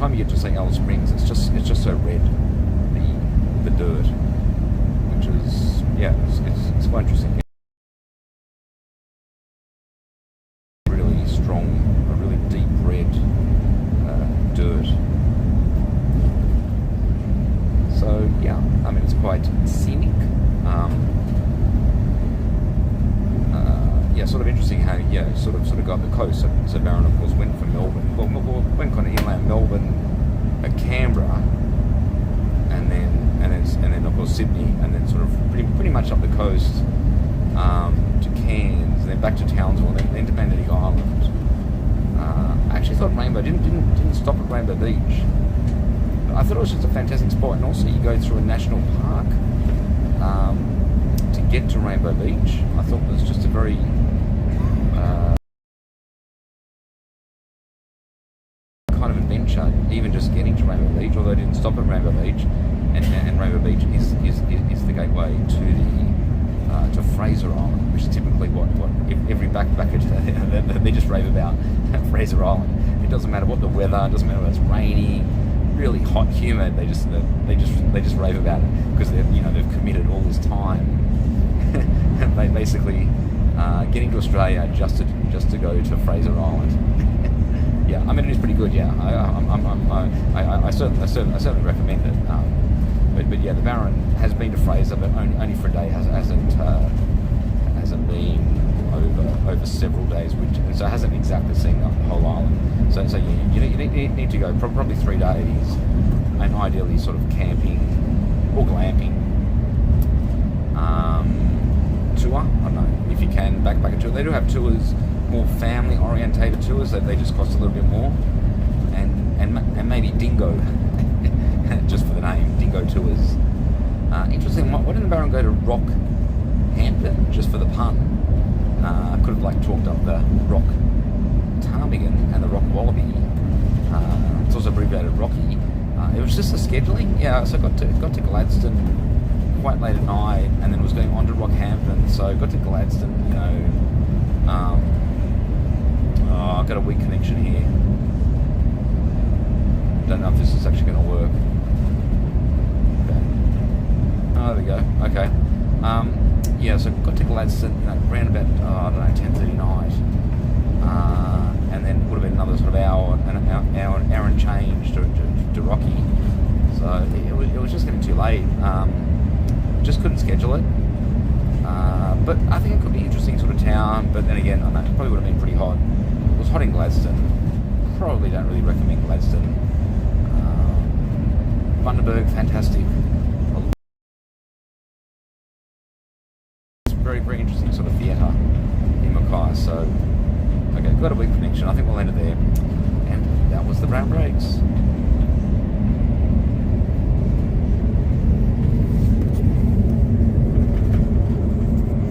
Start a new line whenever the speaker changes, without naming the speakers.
time you get to St. Alice Springs, it's just so red, the dirt, which is it's quite interesting. Really strong, a really deep red dirt. So yeah, I mean it's quite scenic. Sort of interesting how sort of got the coast. So Baron of course went from Melbourne, went kind of inland Melbourne, Cambra, and then of course Sydney, and then sort of pretty much up the coast to Cairns, and then back to Townsville, and then to Magnetic Island. I actually thought Rainbow didn't stop at Rainbow Beach. I thought it was just a fantastic spot, and also you go through a national park to get to Rainbow Beach. I thought it was just a very kind of adventure, even just getting to Rainbow Beach, although I didn't stop at Rainbow Beach, and Rainbow Beach is the gateway to Fraser Island, which is typically what every backpacker they just rave about Fraser Island. It doesn't matter what the weather, it doesn't matter whether it's raining, really hot, humid. They just rave about it because they've committed all this time, basically getting to Australia just to go to Fraser Island. Yeah, I mean it is pretty good. Yeah, I certainly recommend it. But yeah, the Baron has been to Fraser, but only for a day. Hasn't been over several days, which so hasn't exactly seen the whole island. So you need to go probably 3 days, and ideally sort of camping or glamping tour. I don't know if you can backpacker tour. They do have tours, more family orientated tours that they just cost a little bit more, and maybe dingo. Just for the name, dingo tours. Interesting. Why didn't the Baron go to Rockhampton just for the pun? Could have talked up the Rock Ptarmigan and the Rock Wallaby. It's also abbreviated Rocky. It was just the scheduling. Yeah, so got to Gladstone quite late at night, and then was going on to Rockhampton. So got to Gladstone. I've got a weak connection here. Don't know if this is actually going to work. Oh, there we go. Okay. So got to Gladstone, around about, 10:30 night. And then would have been another sort of hour and change to Rocky. So it was just getting too late. Just couldn't schedule it. But I think it could be an interesting sort of town. But then again, I know it probably would have been pretty hot. It was hot in Gladstone. Probably don't really recommend Gladstone. Bundaberg, fantastic. It's very, very interesting sort of theatre in Mackay. So, okay, got a weak connection. I think we'll end it there. And that was the Brown Breaks.